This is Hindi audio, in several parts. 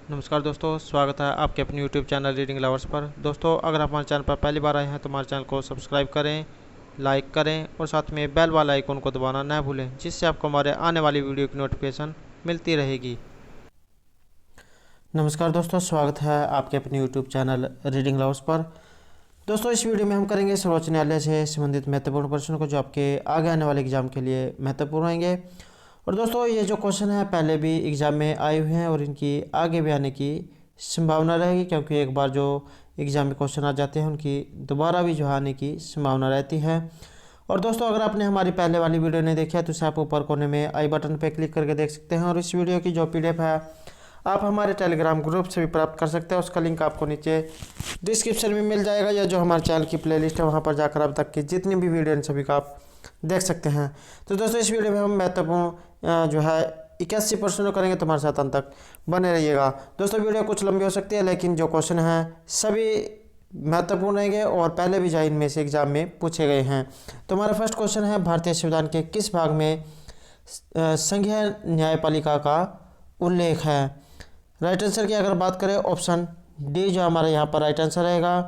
नमस्कार दोस्तों, स्वागत है आपके अपने YouTube चैनल रीडिंग लवर्स पर। दोस्तों, अगर आप हमारे चैनल पर पहली बार आए हैं तो हमारे चैनल को सब्सक्राइब करें, लाइक करें और साथ में बेल वाला आइकन को दबाना ना भूलें, जिससे आपको हमारे आने वाली वीडियो की नोटिफिकेशन मिलती रहेगी। नमस्कार दोस्तों, स्वागत है आपके अपने YouTube चैनल रीडिंग लवर्स पर। दोस्तों, इस वीडियो में हम करेंगे सर्वोच्च न्यायालय से संबंधित महत्वपूर्ण प्रश्नों को जो आपके आगे आने वाले एग्जाम के लिए महत्वपूर्ण होंगे। और दोस्तों, ये जो क्वेश्चन है पहले भी एग्जाम में आए हुए हैं और इनकी आगे भी आने की संभावना रहेगी, क्योंकि एक बार जो एग्जाम में क्वेश्चन आ जाते हैं उनकी दोबारा भी जो आने की संभावना रहती है। और दोस्तों, अगर आपने हमारी पहले वाली वीडियो नहीं देखी है तो इसे आप ऊपर कोने में आई बटन पर क्लिक करके देख सकते हैं। और इस वीडियो की जो PDF है आप हमारे टेलीग्राम ग्रुप से भी प्राप्त कर सकते हैं। उसका लिंक आपको नीचे डिस्क्रिप्शन में मिल जाएगा, या जो हमारे चैनल की प्लेलिस्ट है वहाँ पर जाकर अब तक की जितनी भी वीडियो इन सभी का आप देख सकते हैं। तो दोस्तों, इस वीडियो में हम महत्वपूर्ण जो है 81 प्रश्नों करेंगे, तुम्हारे साथ अंत तक बने रहिएगा। दोस्तों, वीडियो कुछ लंबी हो सकती है, लेकिन जो क्वेश्चन हैं सभी महत्वपूर्ण रहेंगे और पहले भी जाए इनमें से एग्जाम में पूछे गए हैं। तो हमारा फर्स्ट क्वेश्चन है, भारतीय संविधान के किस भाग में संघीय न्यायपालिका का उल्लेख है? राइट आंसर की अगर बात करें, ऑप्शन डी जो हमारा यहाँ पर राइट आंसर रहेगा,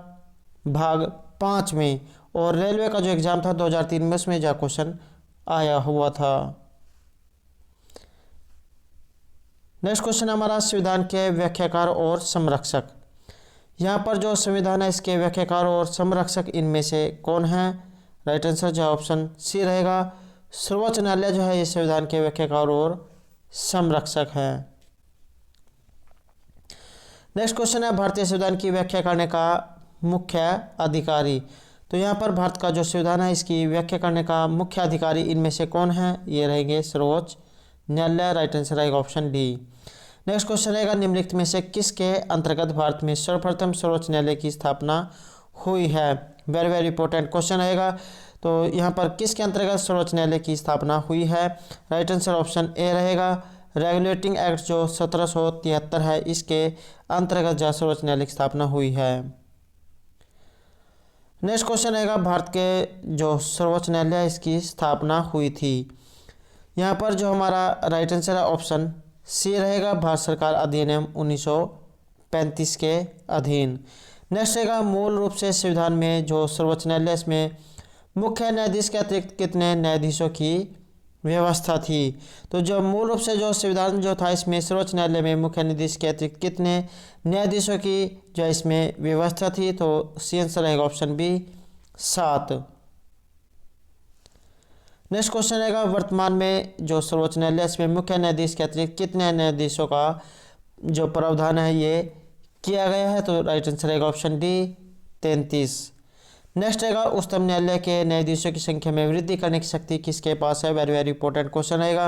भाग 5 में। और रेलवे का जो एग्जाम था 2003 में, उसमें जो क्वेश्चन आया हुआ था। नेक्स्ट क्वेश्चन हमारा, संविधान के व्याख्याकार और संरक्षक। यहाँ पर जो संविधान है इसके व्याख्याकार और संरक्षक इनमें से कौन है? राइट आंसर जो ऑप्शन सी रहेगा, सर्वोच्च न्यायालय जो है ये संविधान के व्याख्याकार और संरक्षक है। नेक्स्ट क्वेश्चन है, भारतीय संविधान की व्याख्या करने का मुख्य अधिकारी। तो यहाँ पर भारत का जो संविधान है इसकी व्याख्या करने का मुख्य अधिकारी इनमें से कौन है? ये रहेंगे सर्वोच्च न्यायालय। राइट आंसर रहेगा ऑप्शन डी। नेक्स्ट क्वेश्चन रहेगा, निम्नलिखित में से किसके अंतर्गत भारत में सर्वप्रथम सर्वोच्च न्यायालय की स्थापना हुई है? वेरी वेरी इंपॉर्टेंट क्वेश्चन रहेगा। तो यहाँ पर किसके अंतर्गत सर्वोच्च न्यायालय की स्थापना हुई है? राइट आंसर ऑप्शन ए रहेगा, रेगुलेटिंग एक्ट जो 1773 है इसके अंतर्गत जो सर्वोच्च न्यायालय की स्थापना हुई है। नेक्स्ट क्वेश्चन रहेगा, भारत के जो सर्वोच्च न्यायालय इसकी स्थापना हुई थी। यहाँ पर जो हमारा राइट आंसर है ऑप्शन सी रहेगा, भारत सरकार अधिनियम 1935 के अधीन। नेक्स्ट रहेगा, मूल रूप से संविधान में जो सर्वोच्च न्यायालय इसमें मुख्य न्यायाधीश के अतिरिक्त कितने न्यायाधीशों की व्यवस्था थी? तो जो मूल रूप से जो संविधान जो था इसमें सर्वोच्च न्यायालय में मुख्य न्यायाधीश के अतिरिक्त कितने न्यायाधीशों की जो इसमें व्यवस्था थी? तो सी आंसर रहेगा ऑप्शन बी, 7। नेक्स्ट क्वेश्चन रहेगा, वर्तमान में जो सर्वोच्च न्यायालय इसमें मुख्य न्यायाधीश के अतिरिक्त कितने न्यायाधीशों का जो प्रावधान है ये किया गया है? तो राइट आंसर रहेगा ऑप्शन डी, 33। नेक्स्ट रहेगा, उच्चतम न्यायालय के न्यायाधीशों की संख्या में वृद्धि करने की शक्ति किसके पास है? वेरी वेरी इंपॉर्टेंट क्वेश्चन रहेगा।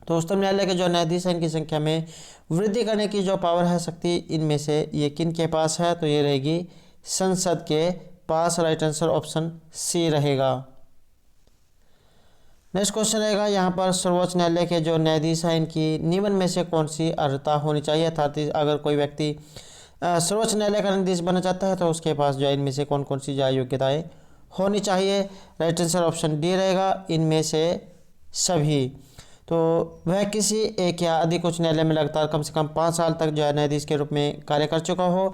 तो उच्चतम न्यायालय के जो न्यायाधीश हैं इनकी संख्या में वृद्धि करने की जो पावर है, शक्ति, इनमें से ये किन के पास है? तो ये रहेगी संसद के पास। राइट आंसर ऑप्शन सी रहेगा। नेक्स्ट क्वेश्चन रहेगा, यहाँ पर सर्वोच्च न्यायालय के जो न्यायाधीश हैं इनकी निम्न में से कौन सी अर्हता होनी चाहिए? अर्थात अगर कोई व्यक्ति सर्वोच्च न्यायालय का न्यायाधीश बनना चाहता है तो उसके पास जो है इनमें से कौन कौन सी जो योग्यताएं होनी चाहिए? राइट आंसर ऑप्शन डी रहेगा, इनमें से सभी। तो वह किसी एक या अधिक उच्च न्यायालय में लगातार कम से कम 5 साल तक जो है न्यायाधीश के रूप में कार्य कर चुका हो,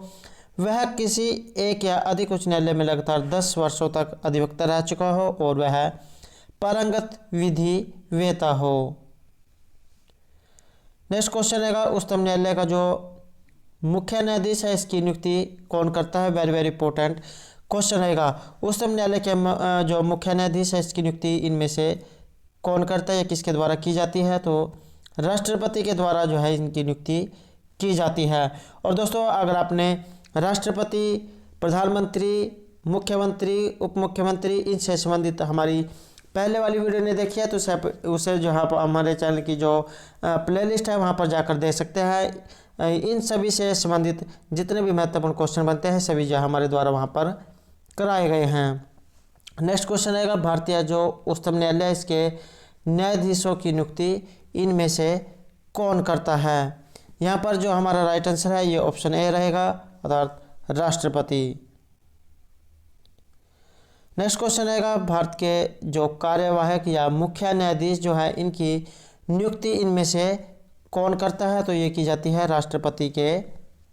वह किसी एक या अधिक उच्च न्यायालय में लगातार 10 वर्षों तक अधिवक्ता रह चुका हो, और वह पारंगत विधि वेता हो। नेक्स्ट क्वेश्चन रहेगा, उच्चतम न्यायालय का जो मुख्य न्यायाधीश है इसकी नियुक्ति कौन करता है? वेरी वेरी इंपॉर्टेंट क्वेश्चन रहेगा। उच्चतम न्यायालय के जो मुख्य न्यायाधीश है इसकी नियुक्ति इनमें से कौन करता है या किसके द्वारा की जाती है? तो राष्ट्रपति के द्वारा जो है इनकी नियुक्ति की जाती है। और दोस्तों, अगर आपने राष्ट्रपति, प्रधानमंत्री, मुख्यमंत्री, उप मुख्यमंत्री इनसे संबंधित हमारी पहले वाली वीडियो नहीं देखी है तो उसे जो है हमारे चैनल की जो प्लेलिस्ट है वहाँ पर जाकर देख सकते हैं। इन सभी से संबंधित जितने भी महत्वपूर्ण क्वेश्चन बनते हैं सभी जो हमारे द्वारा वहाँ पर कराए गए हैं। नेक्स्ट क्वेश्चन रहेगा, भारतीय जो उच्चतम न्यायालय इसके न्यायाधीशों की नियुक्ति इनमें से कौन करता है? यहाँ पर जो हमारा राइट आंसर है ये ऑप्शन ए रहेगा, अर्थात राष्ट्रपति। नेक्स्ट क्वेश्चन रहेगा, भारत के जो कार्यवाहक या मुख्य न्यायाधीश जो है इनकी नियुक्ति इनमें से कौन करता है, तो ये की जाती है राष्ट्रपति के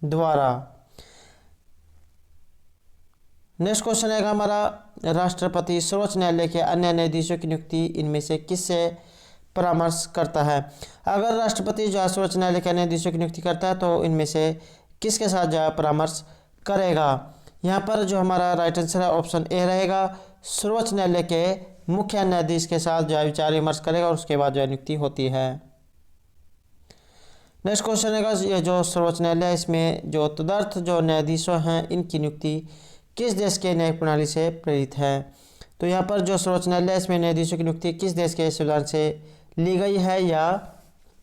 द्वारा। नेक्स्ट क्वेश्चन है हमारा, राष्ट्रपति सर्वोच्च न्यायालय के अन्य न्यायाधीशों की नियुक्ति इनमें से किससे परामर्श करता है। अगर राष्ट्रपति जो है सर्वोच्च न्यायालय के न्यायाधीशों की नियुक्ति करता है तो इनमें से किसके साथ जो है परामर्श करेगा। यहाँ पर जो हमारा राइट आंसर है ऑप्शन ए रहेगा, सर्वोच्च न्यायालय के मुख्य न्यायाधीश के साथ जो है विचार विमर्श करेगा और उसके बाद जो है नियुक्ति होती है। नेक्स्ट क्वेश्चन है ये जो सर्वोच्च न्यायालय है इसमें जो तदर्थ जो न्यायाधीशों हैं इनकी नियुक्ति किस देश के न्यायिक प्रणाली से प्रेरित है। तो यहाँ पर जो सर्वोच्च न्यायालय है इसमें न्यायाधीशों की नियुक्ति किस देश के संविधान से ली गई है या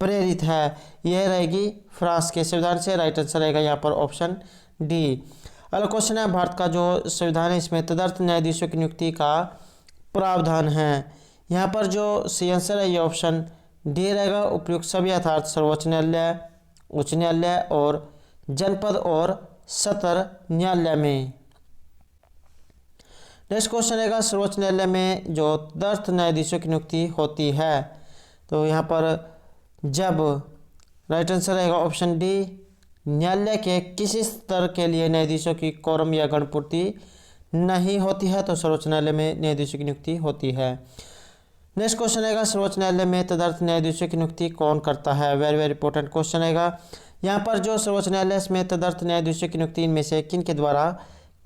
प्रेरित है। यह रहेगी फ्रांस के संविधान से। राइट आंसर रहेगा यहाँ पर ऑप्शन डी। अगला क्वेश्चन है, भारत का जो संविधान है इसमें तदर्थ न्यायाधीशों की नियुक्ति का प्रावधान है। यहाँ पर जो सी आंसर है ये ऑप्शन डी रहेगा, उपयुक्त सभी अर्थात सर्वोच्च न्यायालय, उच्च न्यायालय और जनपद और सत्र न्यायालय में। नेक्स्ट क्वेश्चन रहेगा, सर्वोच्च न्यायालय में जो तदर्थ न्यायाधीशों की नियुक्ति होती है तो यहाँ पर जब राइट आंसर रहेगा ऑप्शन डी, न्यायालय के किसी स्तर के लिए न्यायाधीशों की कोरम या गणपूर्ति नहीं होती है तो सर्वोच्च न्यायालय में न्यायाधीशों की नियुक्ति होती है। नेक्स्ट क्वेश्चन रहेगा, सर्वोच्च न्यायालय में तदर्थ न्यायाधीशों की नियुक्ति कौन करता है। वेरी वेरी इंपॉर्टेंट क्वेश्चन रहेगा। यहाँ पर जो सर्वोच्च न्यायालय में तदर्थ न्यायाधीशों की नियुक्ति इनमें से किन के द्वारा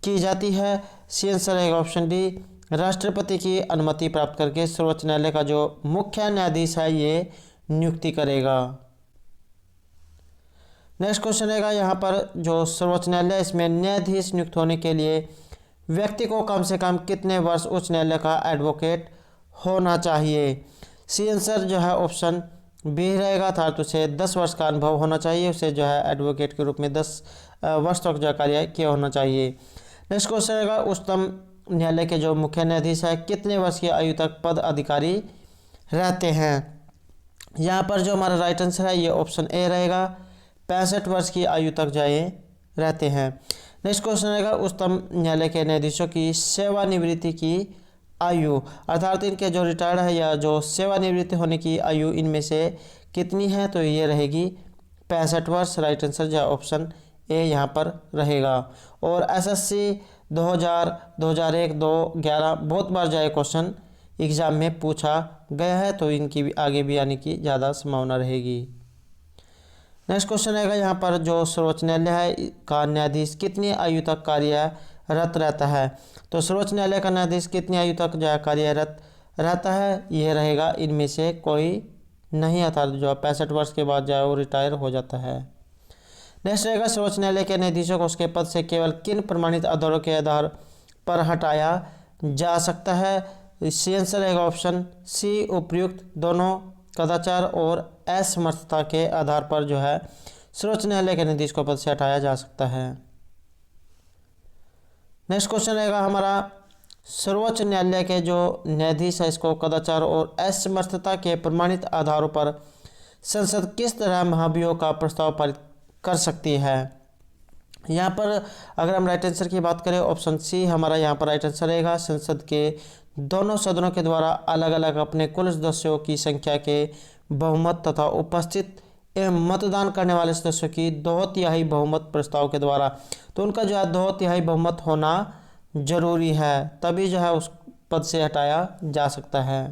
की जाती है। सी आंसर रहेगा ऑप्शन डी, राष्ट्रपति की अनुमति प्राप्त करके सर्वोच्च न्यायालय का जो मुख्य न्यायाधीश है ये नियुक्ति करेगा। नेक्स्ट क्वेश्चन रहेगा, यहाँ पर जो सर्वोच्च न्यायालय इसमें न्यायाधीश नियुक्त होने के लिए व्यक्ति को कम से कम कितने वर्ष उच्च न्यायालय का एडवोकेट होना चाहिए। सी आंसर जो है ऑप्शन बी रहेगा, अर्थात उसे 10 वर्ष का अनुभव होना चाहिए, उसे जो है एडवोकेट के रूप में 10 वर्ष तक जो कार्य किया होना चाहिए। नेक्स्ट क्वेश्चन रहेगा, उच्चतम न्यायालय के जो मुख्य न्यायाधीश है कितने वर्ष की आयु तक पद अधिकारी रहते हैं। यहाँ पर जो हमारा राइट आंसर है ये ऑप्शन ए रहेगा, 65 वर्ष की आयु तक जाए रहते हैं। नेक्स्ट क्वेश्चन रहेगा, उच्चतम न्यायालय के न्यायाधीशों की सेवानिवृत्ति की आयु, अर्थात इनके जो रिटायर्ड है या जो सेवानिवृत्ति होने की आयु इनमें से कितनी है तो ये रहेगी 65 वर्ष। राइट आंसर जो ऑप्शन ए यहाँ पर रहेगा। और एसएससी 2000, 2001, 2011 बहुत बार जो है क्वेश्चन एग्जाम में पूछा गया है तो इनकी भी आगे भी आने की ज़्यादा संभावना रहेगी। नेक्स्ट क्वेश्चन रहेगा, यहाँ पर जो सर्वोच्च न्यायालय है का न्यायाधीश कितनी आयु तक कार्यरत रहता है। तो सर्वोच्च न्यायालय का न्यायाधीश कितनी आयु तक जो है कार्यरत रहता है, यह रहेगा इनमें से कोई नहीं, अर्थात जो 65 वर्ष के बाद जो है वो रिटायर हो जाता है। नेक्स्ट रहेगा, सर्वोच्च न्यायालय के न्यायाधीशों को उसके पद से केवल किन प्रमाणित आधारों के आधार पर हटाया जा सकता है। सी आंसर रहेगा ऑप्शन सी, उपयुक्त दोनों कदाचार और असमर्थता के आधार पर जो है सर्वोच्च न्यायालय के न्यायाधीश को पद से हटाया जा सकता है। नेक्स्ट क्वेश्चन रहेगा हमारा, सर्वोच्च न्यायालय के जो न्यायाधीश है इसको कदाचार और असमर्थता के प्रमाणित आधारों पर संसद किस तरह महाभियोग का प्रस्ताव पारित कर सकती है। यहाँ पर अगर हम राइट आंसर की बात करें ऑप्शन सी हमारा यहाँ पर राइट आंसर रहेगा, संसद के दोनों सदनों के द्वारा अलग अलग अपने कुल सदस्यों की संख्या के बहुमत तथा उपस्थित एवं मतदान करने वाले सदस्यों की 2/3 बहुमत प्रस्ताव के द्वारा, तो उनका जो है 2/3 बहुमत होना जरूरी है, तभी जो है उस पद से हटाया जा सकता है।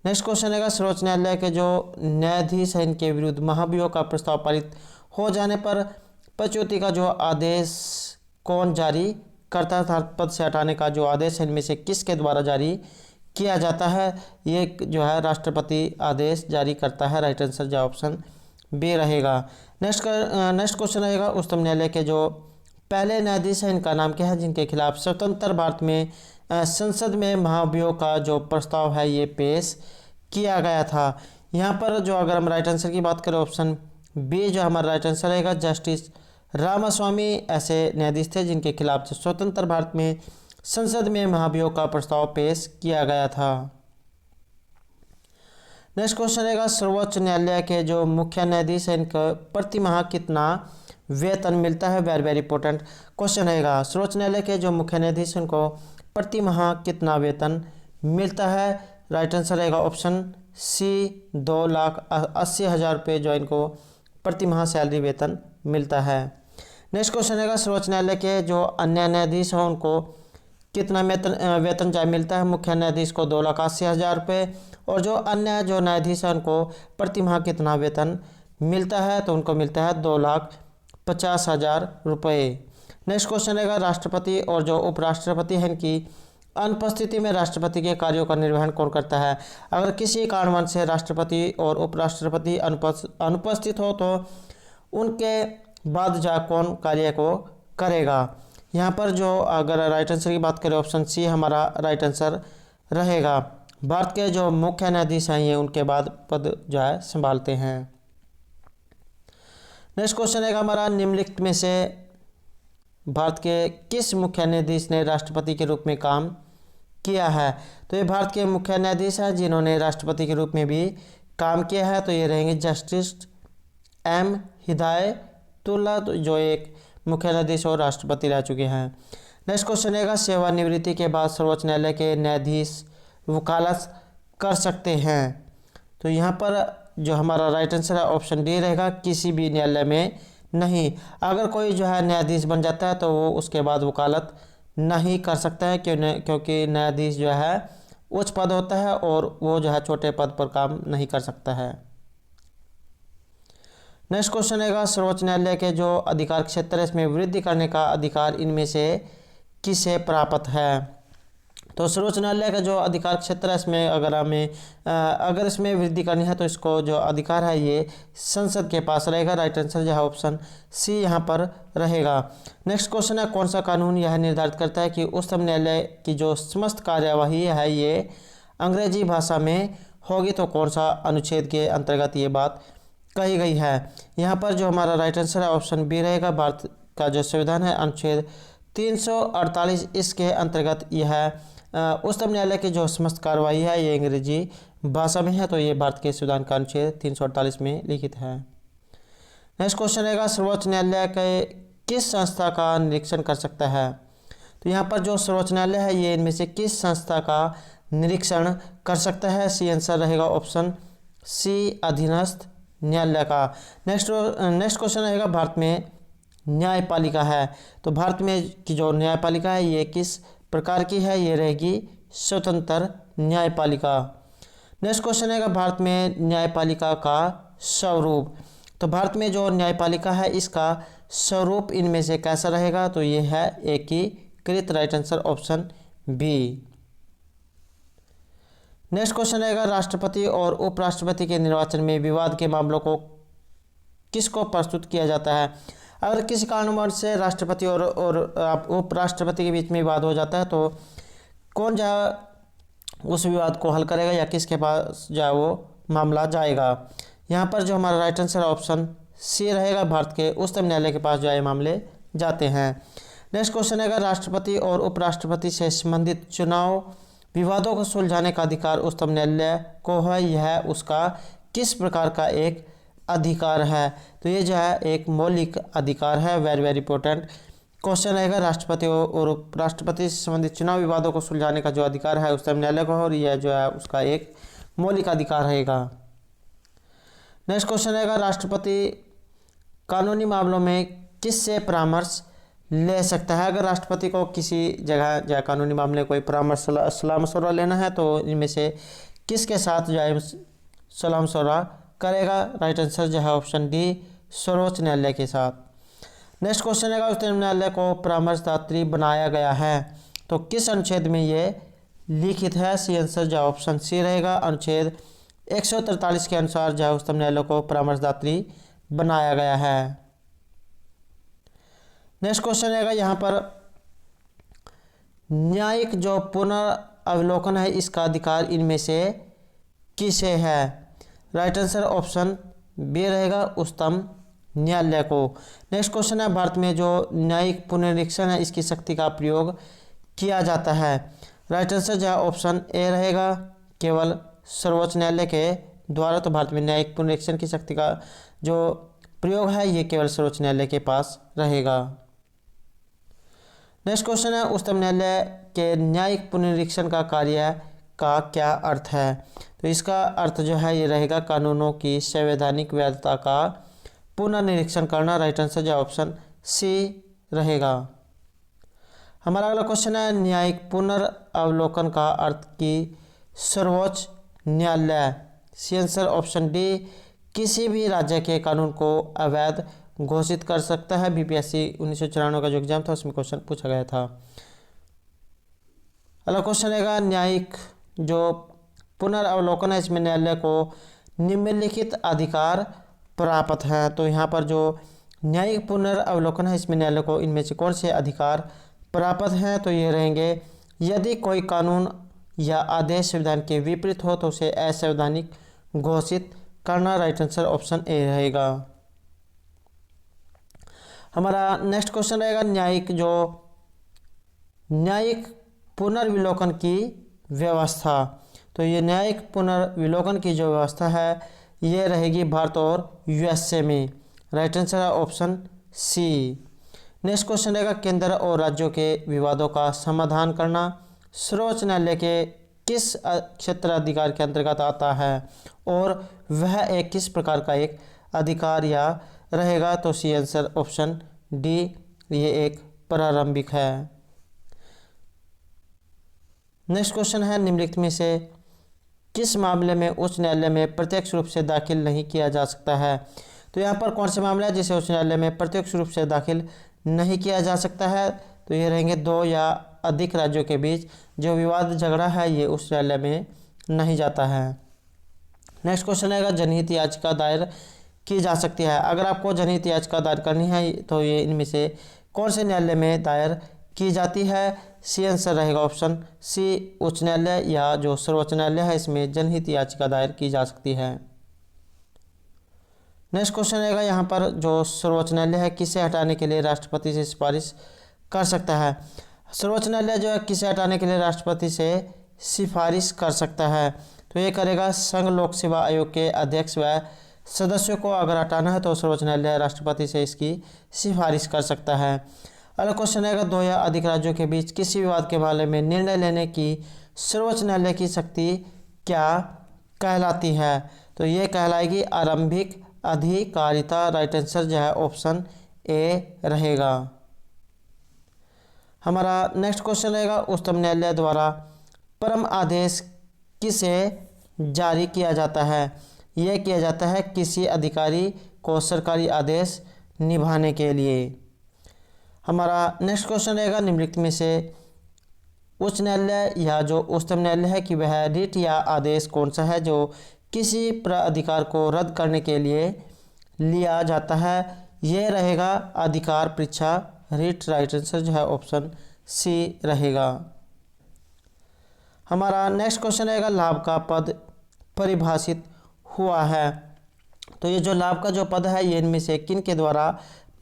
नेक्स्ट क्वेश्चन है, सर्वोच्च न्यायालय के जो न्यायाधीश हैं इनके विरुद्ध महाभियोग का प्रस्ताव पारित हो जाने पर पदच्युति का जो आदेश कौन जारी करता था। पद से हटाने का जो आदेश है इनमें से किसके द्वारा जारी किया जाता है। ये जो है राष्ट्रपति आदेश जारी करता है। राइट आंसर जो ऑप्शन बी रहेगा। नेक्स्ट क्वेश्चन रहेगा, उच्चतम न्यायालय के जो पहले न्यायाधीश हैं इनका नाम क्या है जिनके खिलाफ स्वतंत्र भारत में संसद में महाभियोग का जो प्रस्ताव है ये पेश किया गया था। यहाँ पर जो अगर हम राइट आंसर की बात करें ऑप्शन बी जो हमारा राइट आंसर रहेगा, जस्टिस रामास्वामी ऐसे न्यायाधीश थे जिनके खिलाफ स्वतंत्र भारत में संसद में महाभियोग का प्रस्ताव पेश किया गया था। नेक्स्ट क्वेश्चन रहेगा, सर्वोच्च न्यायालय के जो मुख्य न्यायाधीश हैं इनका प्रति माह कितना वेतन मिलता है। वेरी वेरी इंपॉर्टेंट क्वेश्चन रहेगा। सर्वोच्च न्यायालय के जो मुख्य न्यायाधीश हैं उनको प्रति माह कितना वेतन मिलता है। राइट आंसर रहेगा ऑप्शन सी 2,80,000 रुपये जो इनको प्रति माह सैलरी वेतन मिलता है। नेक्स्ट क्वेश्चन है सर्वोच्च न्यायालय के जो अन्य न्यायाधीश हैं उनको कितना वेतन चाहे मिलता है। मुख्य न्यायाधीश को 2,80,000 रुपये और जो अन्य जो न्यायाधीश हैं उनको प्रति माह कितना वेतन मिलता है, तो उनको मिलता है 2,50,000 रुपये। नेक्स्ट क्वेश्चन है राष्ट्रपति और जो उपराष्ट्रपति हैं इनकी अनुपस्थिति में राष्ट्रपति के कार्यों का निर्वहन कौन करता है। अगर किसी कारणवश से राष्ट्रपति और उपराष्ट्रपति अनुपस्थित हो तो उनके बाद जा कौन कार्य को करेगा। यहाँ पर जो अगर राइट आंसर की बात करें ऑप्शन सी हमारा राइट आंसर रहेगा। भारत के जो मुख्य न्यायाधीश हैं ये उनके बाद पद जो है संभालते हैं। नेक्स्ट क्वेश्चन है हमारा निम्नलिखित में से भारत के किस मुख्य न्यायाधीश ने राष्ट्रपति के रूप में काम किया है। तो ये भारत के मुख्य न्यायाधीश हैं जिन्होंने राष्ट्रपति के रूप में भी काम किया है, तो ये रहेंगे जस्टिस एम हिदायतुल्ला, जो एक मुख्य न्यायाधीश और राष्ट्रपति रह चुके हैं। नेक्स्ट क्वेश्चन है सेवानिवृत्ति के बाद सर्वोच्च न्यायालय के न्यायाधीश वकालत कर सकते हैं। तो यहाँ पर जो हमारा राइट आंसर है ऑप्शन डी रहेगा, किसी भी न्यायालय में नहीं। अगर कोई जो है न्यायाधीश बन जाता है तो वो उसके बाद वकालत नहीं कर सकता है, क्योंकि न्यायाधीश जो है उच्च पद होता है और वो जो है छोटे पद पर काम नहीं कर सकता है। नेक्स्ट क्वेश्चन है सर्वोच्च न्यायालय के जो अधिकार क्षेत्र है इसमें वृद्धि करने का अधिकार इनमें से किसे प्राप्त है। तो सर्वोच्च न्यायालय का जो अधिकार क्षेत्र है इसमें अगर इसमें वृद्धि करनी है तो इसको जो अधिकार है ये संसद के पास रहेगा। राइट आंसर जो है ऑप्शन सी यहाँ पर रहेगा। नेक्स्ट क्वेश्चन है कौन सा कानून यह निर्धारित करता है कि उच्चतम न्यायालय की जो समस्त कार्यवाही है ये अंग्रेजी भाषा में होगी। तो कौन सा अनुच्छेद के अंतर्गत ये बात कही गई है। यहाँ पर जो हमारा राइट आंसर है ऑप्शन बी रहेगा। भारत का जो संविधान है अनुच्छेद 348 इसके अंतर्गत यह उच्चतम न्यायालय की जो समस्त कार्रवाई है ये अंग्रेजी भाषा में है, तो ये भारत के संविधान का अनुच्छेद 348 में लिखित है। नेक्स्ट क्वेश्चन रहेगा सर्वोच्च न्यायालय के किस संस्था का निरीक्षण कर सकता है। तो यहाँ पर जो सर्वोच्च न्यायालय है ये इनमें से किस संस्था का निरीक्षण कर सकता है। सी आंसर रहेगा ऑप्शन सी अधीनस्थ न्यायालय का। नेक्स्ट क्वेश्चन रहेगा भारत में न्यायपालिका है। तो भारत में की जो न्यायपालिका है ये किस प्रकार की है, ये रहेगी स्वतंत्र न्यायपालिका। नेक्स्ट क्वेश्चन है भारत में न्यायपालिका का स्वरूप। तो भारत में जो न्यायपालिका है इसका स्वरूप इनमें से कैसा रहेगा, तो ये है एकीकृत। Right answer option B. Next question रहेगा राष्ट्रपति और उपराष्ट्रपति के निर्वाचन में विवाद के मामलों को किसको प्रस्तुत किया जाता है। अगर किसी कारणवश से राष्ट्रपति और उपराष्ट्रपति के बीच में विवाद हो जाता है तो कौन जो उस विवाद को हल करेगा या किसके पास जो है वो मामला जाएगा। यहाँ पर जो हमारा राइट आंसर ऑप्शन सी रहेगा, भारत के उच्चतम न्यायालय के पास जो है मामले जाते हैं। नेक्स्ट क्वेश्चन है राष्ट्रपति और उपराष्ट्रपति से संबंधित चुनाव विवादों को सुलझाने का अधिकार उच्चतम न्यायालय को है, यह उसका किस प्रकार का एक अधिकार है। तो ये जो है एक मौलिक अधिकार है। वेरी इंपॉर्टेंट क्वेश्चन रहेगा। राष्ट्रपति और उपराष्ट्रपति से संबंधित चुनाव विवादों को सुलझाने का जो अधिकार है उच्चतम न्यायालय को है और यह जो है उसका एक मौलिक अधिकार रहेगा। नेक्स्ट क्वेश्चन रहेगा राष्ट्रपति कानूनी मामलों में किससे परामर्श ले सकता है। अगर राष्ट्रपति को किसी जगह कानूनी मामले कोई परामर्श सलाह मशवरा लेना है तो इनमें से किसके साथ जो है सलाह मशवरा करेगा। राइट आंसर जो है ऑप्शन डी सर्वोच्च न्यायालय के साथ। नेक्स्ट क्वेश्चन है उच्चतम न्यायालय को परामर्शदात्री बनाया गया है, तो किस अनुच्छेद में ये लिखित है। सी आंसर जो ऑप्शन सी रहेगा। अनुच्छेद 143 के अनुसार जो है उच्चतम न्यायालय को परामर्शदात्री बनाया गया है। नेक्स्ट क्वेश्चन रहेगा यहाँ पर न्यायिक जो पुनर्अवलोकन है इसका अधिकार इनमें से किसे है। राइट आंसर ऑप्शन बी रहेगा, उच्चतम न्यायालय को। नेक्स्ट क्वेश्चन है भारत में जो न्यायिक पुनरीक्षण है इसकी शक्ति का प्रयोग किया जाता है। राइट आंसर जो है ऑप्शन ए रहेगा, केवल सर्वोच्च न्यायालय के द्वारा। तो भारत में न्यायिक पुनरीक्षण की शक्ति का जो प्रयोग है ये केवल सर्वोच्च न्यायालय के पास रहेगा। नेक्स्ट क्वेश्चन है उच्चतम न्यायालय के न्यायिक पुनरीक्षण का कार्य का क्या अर्थ है? तो इसका अर्थ जो है ये रहेगा कानूनों की संवैधानिक वैधता का पुनर्निरीक्षण करना। राइट आंसर जो ऑप्शन सी रहेगा। हमारा अगला क्वेश्चन है न्यायिक पुनर्अवलोकन का अर्थ की सर्वोच्च न्यायालय। सी आंसर ऑप्शन डी किसी भी राज्य के कानून को अवैध घोषित कर सकता है। बीपीएससी 1994 का जो एग्जाम था उसमें क्वेश्चन पूछा गया था। अगला क्वेश्चन रहेगा न्यायिक जो पुनर्अवलोकन है इसमें न्यायालय को निम्नलिखित अधिकार प्राप्त है। तो यहाँ पर जो न्यायिक पुनर्अवलोकन है इसमें न्यायालय को इनमें से कौन से अधिकार प्राप्त हैं? तो ये रहेंगे यदि कोई कानून या आदेश संविधान के विपरीत हो तो उसे असंवैधानिक घोषित करना। राइट आंसर ऑप्शन ए रहेगा। हमारा नेक्स्ट क्वेश्चन रहेगा न्यायिक पुनर्विलोकन की व्यवस्था। तो ये न्यायिक पुनर्विलोकन की जो व्यवस्था है ये रहेगी भारत और यूएसए में। राइट आंसर है ऑप्शन सी। नेक्स्ट क्वेश्चन रहेगा केंद्र और राज्यों के विवादों का समाधान करना सर्वोच्च न्यायालय के किस क्षेत्राधिकार के अंतर्गत आता है और वह एक किस प्रकार का एक अधिकार या रहेगा? तो सी आंसर ऑप्शन डी ये एक प्रारंभिक है। नेक्स्ट क्वेश्चन है निम्नलिखित में से किस मामले में उच्च न्यायालय में प्रत्यक्ष रूप से दाखिल नहीं किया जा सकता है? तो यहाँ पर कौन से मामला है जिसे उच्च न्यायालय में प्रत्यक्ष रूप से दाखिल नहीं किया जा सकता है? तो ये रहेंगे दो या अधिक राज्यों के बीच जो विवाद झगड़ा है ये उच्च न्यायालय में नहीं जाता है। नेक्स्ट क्वेश्चन रहेगा जनहित याचिका दायर की जा सकती है। अगर आपको जनहित याचिका दायर करनी है तो ये इनमें से कौन से न्यायालय में दायर की जाती है? सी आंसर रहेगा ऑप्शन सी उच्च न्यायालय या जो सर्वोच्च न्यायालय है इसमें जनहित याचिका दायर की जा सकती है। नेक्स्ट क्वेश्चन रहेगा यहाँ पर जो सर्वोच्च न्यायालय है किसे हटाने के लिए राष्ट्रपति से सिफारिश कर सकता है? सर्वोच्च न्यायालय जो है किसे हटाने के लिए राष्ट्रपति से सिफारिश कर सकता है? तो ये करेगा संघ लोक सेवा आयोग के अध्यक्ष व सदस्यों को अगर हटाना है तो सर्वोच्च न्यायालय राष्ट्रपति से इसकी सिफारिश कर सकता है। अगला क्वेश्चन रहेगा दो या अधिक राज्यों के बीच किसी विवाद के मामले में निर्णय लेने की सर्वोच्च न्यायालय की शक्ति क्या कहलाती है? तो ये कहलाएगी आरंभिक अधिकारिता। राइट आंसर जो है ऑप्शन ए रहेगा। हमारा नेक्स्ट क्वेश्चन रहेगा उच्चतम न्यायालय द्वारा परम आदेश किसे जारी किया जाता है? यह किया जाता है किसी अधिकारी को सरकारी आदेश निभाने के लिए। हमारा नेक्स्ट क्वेश्चन रहेगा निम्नलिखित में से उच्च न्यायालय या जो उच्चतम न्यायालय है कि वह रिट या आदेश कौन सा है जो किसी प्राधिकार को रद्द करने के लिए लिया जाता है? यह रहेगा अधिकार परीक्षा रिट। राइट आंसर जो है ऑप्शन सी रहेगा। हमारा नेक्स्ट क्वेश्चन रहेगा लाभ का पद परिभाषित हुआ है। तो ये जो लाभ का जो पद है ये इनमें से किन के द्वारा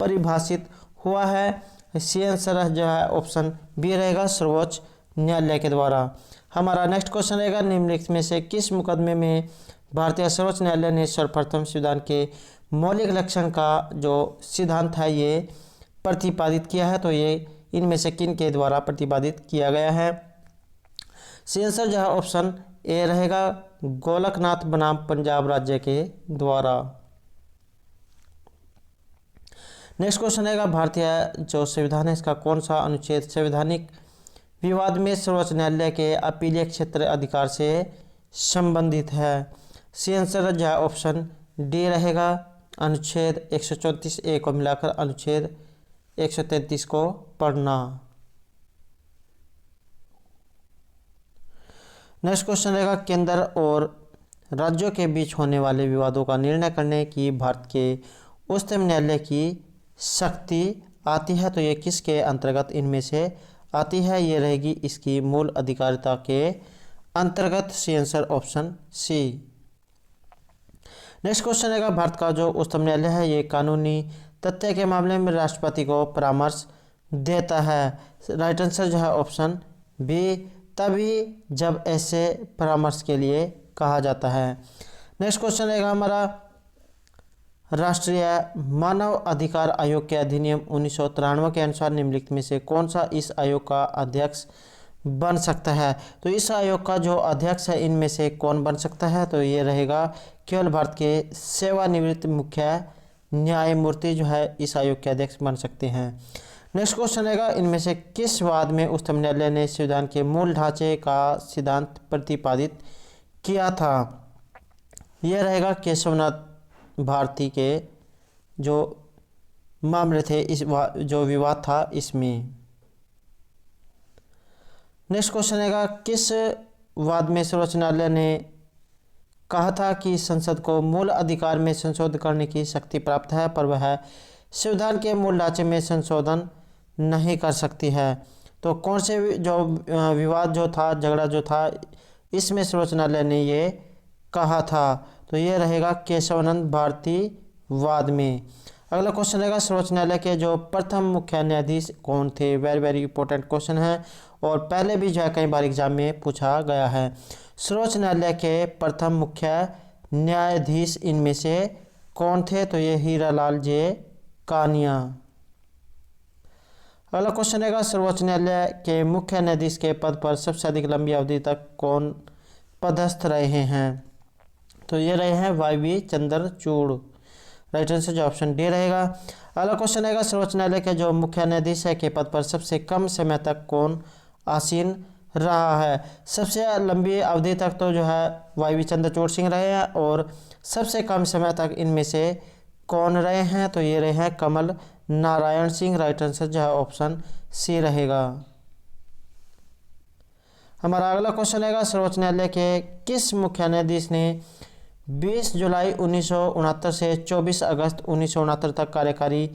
परिभाषित हुआ है? सी आंसर जो है ऑप्शन बी रहेगा सर्वोच्च न्यायालय के द्वारा। हमारा नेक्स्ट क्वेश्चन रहेगा निम्नलिखित में से किस मुकदमे में भारतीय सर्वोच्च न्यायालय ने सर्वप्रथम संविधान के मौलिक लक्षण का जो सिद्धांत है ये प्रतिपादित किया है? तो ये इनमें से किन के द्वारा प्रतिपादित किया गया है? सी आंसर जो है ऑप्शन ए रहेगा गोलकनाथ बनाम पंजाब राज्य के द्वारा। नेक्स्ट क्वेश्चन रहेगा भारतीय जो संविधान है इसका कौन सा अनुच्छेद संवैधानिक विवाद में सर्वोच्च न्यायालय के अपीलीय क्षेत्र अधिकार से संबंधित है? सी आंसर जो है ऑप्शन डी रहेगा अनुच्छेद 134 ए को मिलाकर अनुच्छेद 133 को पढ़ना। नेक्स्ट क्वेश्चन रहेगा केंद्र और राज्यों के बीच होने वाले विवादों का निर्णय करने की भारत के उच्चतम न्यायालय की शक्ति आती है? तो ये किसके अंतर्गत इनमें से आती है? ये रहेगी इसकी मूल अधिकारिता के अंतर्गत। C answer option C. Next question रहेगा भारत का जो उच्चतम न्यायालय है ये कानूनी तथ्य के मामले में राष्ट्रपति को परामर्श देता है? राइट आंसर जो है ऑप्शन बी तभी जब ऐसे परामर्श के लिए कहा जाता है। नेक्स्ट क्वेश्चन रहेगा हमारा राष्ट्रीय मानव अधिकार आयोग के अधिनियम 1993 के अनुसार निम्नलिखित में से कौन सा इस आयोग का अध्यक्ष बन सकता है। तो इस आयोग का जो अध्यक्ष है इनमें से कौन बन सकता है, तो ये रहेगा केवल भारत के सेवानिवृत्त मुख्य न्यायमूर्ति जो है इस आयोग के अध्यक्ष बन सकते हैं। नेक्स्ट क्वेश्चन रहेगा, इनमें से किस वाद में उच्चतम न्यायालय ने संविधान के मूल ढांचे का सिद्धांत प्रतिपादित किया था। यह रहेगा केशवनाथ भारती के जो मामले थे, जो विवाद था इसमें। नेक्स्ट क्वेश्चन रहेगा, किस वाद में सर्वोच्च न्यायालय ने कहा था कि संसद को मूल अधिकार में संशोधन करने की शक्ति प्राप्त है, पर वह संविधान के मूल ढांचे में संशोधन नहीं कर सकती है। तो कौन से जो विवाद जो था, झगड़ा जो था, इसमें सर्वोच्च न्यायालय ने ये कहा था, तो ये रहेगा केशवानंद भारती वाद में। अगला क्वेश्चन रहेगा, सर्वोच्च न्यायालय के जो प्रथम मुख्य न्यायाधीश कौन थे। वेरी वेरी इंपॉर्टेंट क्वेश्चन है और पहले भी जो है कई बार एग्जाम में पूछा गया है। सर्वोच्च न्यायालय के प्रथम मुख्य न्यायाधीश इनमें से कौन थे, तो ये हीरालाल जे कानिया। अगला क्वेश्चन रहेगा, सर्वोच्च न्यायालय के मुख्य न्यायाधीश के पद पर सबसे अधिक लंबी अवधि तक कौन पदस्थ रहे हैं, तो ये रहे हैं वाई चंद्रचूड़। राइट आंसर जो ऑप्शन डी रहेगा। अगला क्वेश्चन रहेगा, सर्वोच्च न्यायालय के जो मुख्य न्यायाधीश है के पद पर सबसे कम समय तक कौन आसीन रहा है। सबसे लंबी अवधि तक तो जो है वाई चंद्रचूड़ सिंह रहे हैं और सबसे कम समय तक इनमें से कौन रहे हैं, तो ये रहे हैं कमल नारायण सिंह। राइट आंसर जो है ऑप्शन सी रहेगा। हमारा अगला क्वेश्चन रहेगा, सर्वोच्च न्यायालय के किस मुख्य न्यायाधीश ने 20 जुलाई 1969 से 24 अगस्त 1969 तक कार्यकारी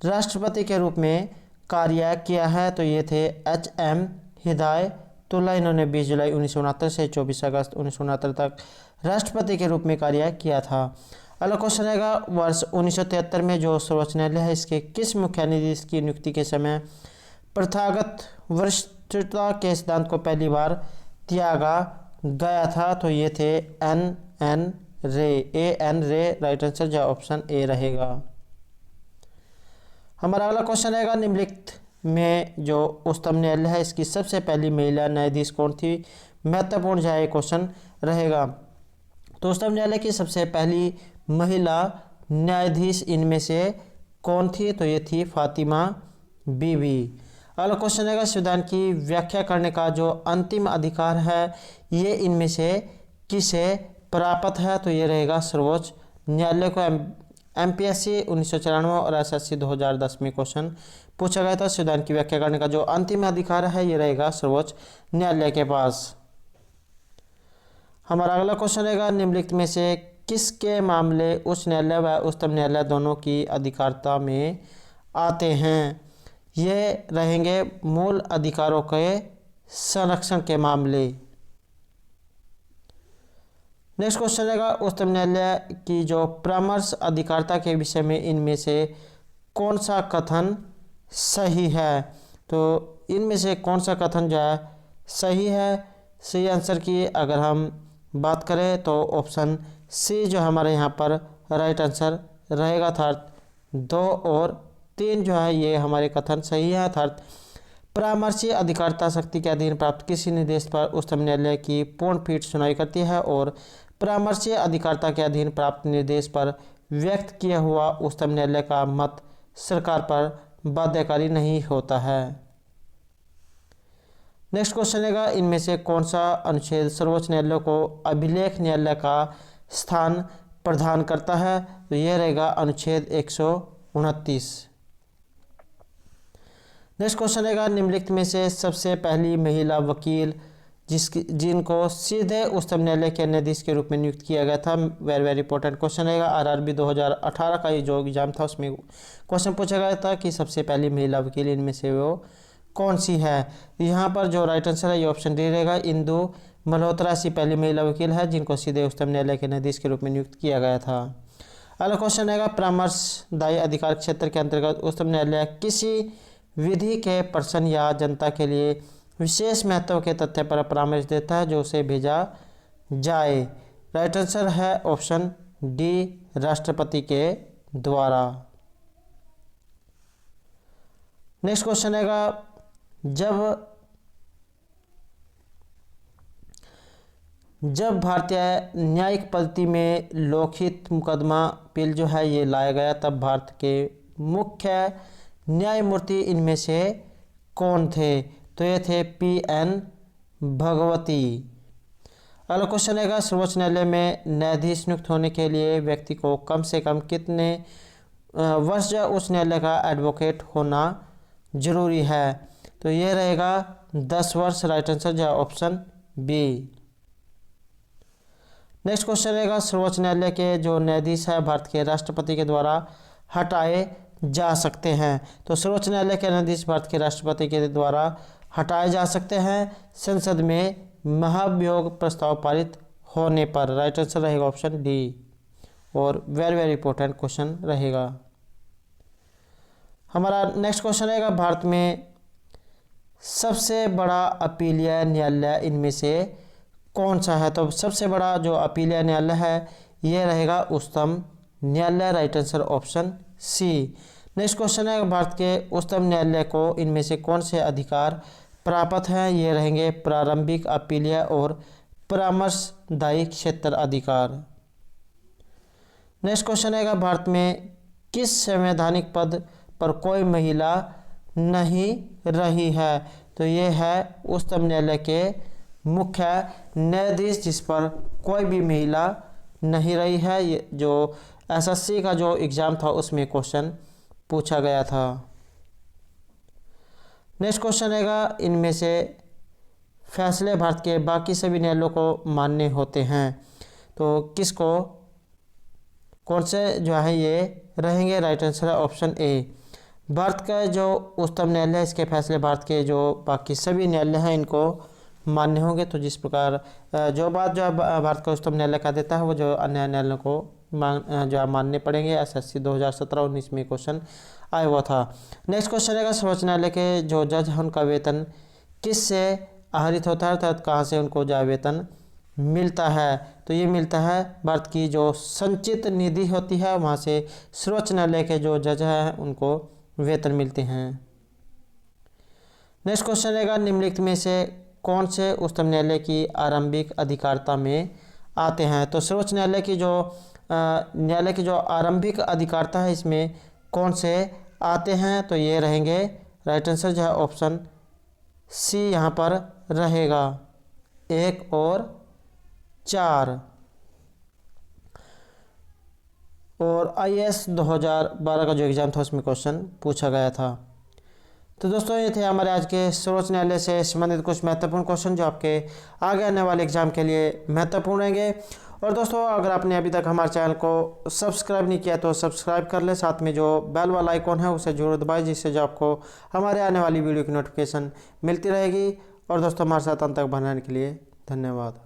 राष्ट्रपति के रूप में कार्य किया है, तो ये थे HM हिदायतुल्ला। इन्होंने 20 जुलाई 1969 से 24 अगस्त 1969 तक राष्ट्रपति के रूप में कार्य किया था। अगला क्वेश्चन रहेगा, वर्ष 1973 में जो सर्वोच्च न्यायालय है इसके किस मुख्य न्यायाधीश की नियुक्ति के समय प्रथागत वरिष्ठता के सिद्धांत को पहली बार त्यागा गया था, तो ये थे AN रे। राइट आंसर जो ऑप्शन ए रहेगा। हमारा अगला क्वेश्चन रहेगा, निम्नलिखित में जो उच्चतम न्यायालय है इसकी सबसे पहली महिला न्यायाधीश कौन थी। महत्वपूर्ण जो है क्वेश्चन रहेगा। तो उच्चतम न्यायालय की सबसे पहली महिला न्यायाधीश इनमें से कौन थी, तो ये थी फातिमा बीबी। अगला क्वेश्चन रहेगा, संविधान की व्याख्या करने का जो अंतिम अधिकार है ये इनमें से किसे प्राप्त है, तो ये रहेगा सर्वोच्च न्यायालय को। MPSC 1994 और SSC 2010 में क्वेश्चन पूछा गया था। संविधान की व्याख्या करने का जो अंतिम अधिकार है ये रहेगा सर्वोच्च न्यायालय के पास। हमारा अगला क्वेश्चन रहेगा, निम्नलिखित में से किसके मामले उच्च न्यायालय व उच्चतम न्यायालय दोनों की अधिकारता में आते हैं। ये रहेंगे मूल अधिकारों के संरक्षण के मामले। नेक्स्ट क्वेश्चन रहेगा, उच्चतम न्यायालय की जो परामर्श अधिकारिता के विषय में इनमें से कौन सा कथन सही है, तो इनमें से कौन सा कथन जो है सही है। सही आंसर की अगर हम बात करें तो ऑप्शन सी जो हमारे यहाँ पर राइट आंसर रहेगा। अर्थात 2 और 3 जो है ये हमारे कथन सही है। अर्थात परामर्शी अधिकारिता शक्ति के अधीन प्राप्त किसी निर्देश पर उच्चतम न्यायालय की पूर्ण पीठ सुनवाई करती है और परामर्शी अधिकारिता के अधीन प्राप्त निर्देश पर व्यक्त किया हुआ उच्चतम न्यायालय का मत सरकार पर बाध्यकारी नहीं होता है। नेक्स्ट क्वेश्चन रहेगा, इनमें से कौन सा अनुच्छेद सर्वोच्च न्यायालय को अभिलेख न्यायालय का स्थान प्रदान करता है, तो यह रहेगा अनुच्छेद 129। नेक्स्ट क्वेश्चन रहेगा, निम्नलिखित में से सबसे पहली महिला वकील जिनको सीधे उच्चतम न्यायालय के न्यायाधीश के रूप में नियुक्त किया गया था। वेरी वेरी इंपॉर्टेंट क्वेश्चन रहेगा। RRB 2018 का ये जो एग्जाम था उसमें क्वेश्चन पूछा गया था कि सबसे पहली महिला वकील इनमें से वो कौन सी है। यहाँ पर जो राइट आंसर है ये ऑप्शन डी रहेगा। इंदु मल्होत्रा ऐसी पहली महिला वकील है जिनको सीधे उच्चतम न्यायालय के न्यायाधीश के रूप में नियुक्त किया गया था। अगला क्वेश्चन रहेगा, परामर्शदायी अधिकार क्षेत्र के अंतर्गत उच्चतम न्यायालय किसी विधि के प्रश्न या जनता के लिए विशेष महत्व के तथ्य पर परामर्श देता है जो उसे भेजा जाए। राइट आंसर है ऑप्शन डी, राष्ट्रपति के द्वारा। नेक्स्ट क्वेश्चन रहेगा, जब जब भारतीय न्यायिक पद्धति में लोकहित मुकदमा बिल जो है ये लाया गया, तब भारत के मुख्य न्यायमूर्ति इनमें से कौन थे? तो ये थे PN भगवती। अगला क्वेश्चन रहेगा, सर्वोच्च न्यायालय में न्यायाधीश नियुक्त होने के लिए व्यक्ति को कम से कम कितने वर्ष उच्च न्यायालय का एडवोकेट होना जरूरी है? तो ये रहेगा 10 वर्ष। राइट आंसर जो ऑप्शन बी। नेक्स्ट क्वेश्चन रहेगा, सर्वोच्च न्यायालय के जो न्यायाधीश है भारत के राष्ट्रपति के द्वारा हटाए जा सकते हैं। तो सर्वोच्च न्यायालय के न्यायाधीश भारत के राष्ट्रपति के द्वारा हटाए जा सकते हैं संसद में महाभियोग प्रस्ताव पारित होने पर। राइट आंसर रहेगा ऑप्शन डी। और वेरी वेरी इंपॉर्टेंट क्वेश्चन रहेगा। हमारा नेक्स्ट क्वेश्चन रहेगा, भारत में सबसे बड़ा अपीलीय न्यायालय इनमें से कौन सा है? तो सबसे बड़ा जो अपीलीय न्यायालय है ये रहेगा उच्चतम न्यायालय। Right answer option C. Next question है, भारत के उच्चतम न्यायालय को इनमें से कौन से अधिकार प्राप्त हैं? ये रहेंगे प्रारंभिक, अपीलीय और परामर्शदायी क्षेत्र अधिकार। नेक्स्ट क्वेश्चन है, भारत में किस संवैधानिक पद पर कोई महिला नहीं रही है? तो ये है उच्चतम न्यायालय के मुख्य न्यायाधीश जिस पर कोई भी महिला नहीं रही है। ये जो SSC का जो एग्ज़ाम था उसमें क्वेश्चन पूछा गया था। नेक्स्ट क्वेश्चन रहेगा, इनमें से फैसले भारत के बाकी सभी न्यायालयों को मान्य होते हैं। तो किसको, कौन से जो है ये रहेंगे? राइट आंसर है ऑप्शन ए। भारत का जो उच्चतम न्यायालय है इसके फैसले भारत के जो बाकी सभी न्यायालय हैं इनको मान्य होंगे। तो जिस प्रकार जो बात जो भारत का उच्चतम न्यायालय का देता है वो जो अन्य न्यायालयों को जो मानने पड़ेंगे। SSC 2017-19 में क्वेश्चन आया हुआ था। नेक्स्ट क्वेश्चन रहेगा, सर्वोच्च न्यायालय के जो जज हैं उनका वेतन किससे आहरित होता है? अर्थात कहाँ से उनको जो वेतन मिलता है? तो ये मिलता है भारत की जो संचित निधि होती है वहाँ से सर्वोच्च न्यायालय के जो जज हैं उनको वेतन मिलते हैं। नेक्स्ट क्वेश्चन रहेगा, निम्नलिखित में से कौन से उच्चतम न्यायालय की आरंभिक अधिकारिता में आते हैं? तो सर्वोच्च न्यायालय की जो आरंभिक अधिकारिता है इसमें कौन से आते हैं? तो ये रहेंगे, राइट आंसर जो है ऑप्शन सी यहाँ पर रहेगा, 1 और 4। और IAS 2012 का जो एग्ज़ाम था उसमें क्वेश्चन पूछा गया था। तो दोस्तों ये थे हमारे आज के सर्वोच्च न्यायालय से संबंधित कुछ महत्वपूर्ण क्वेश्चन जो आपके आगे आने वाले एग्जाम के लिए महत्वपूर्ण रहेंगे। और दोस्तों अगर आपने अभी तक हमारे चैनल को सब्सक्राइब नहीं किया तो सब्सक्राइब कर ले, साथ में जो बेल वाला आइकॉन है उसे जरूर दबाएं जिससे जो आपको हमारे आने वाली वीडियो की नोटिफिकेशन मिलती रहेगी। और दोस्तों हमारे साथ अंत तक बनाने के लिए धन्यवाद।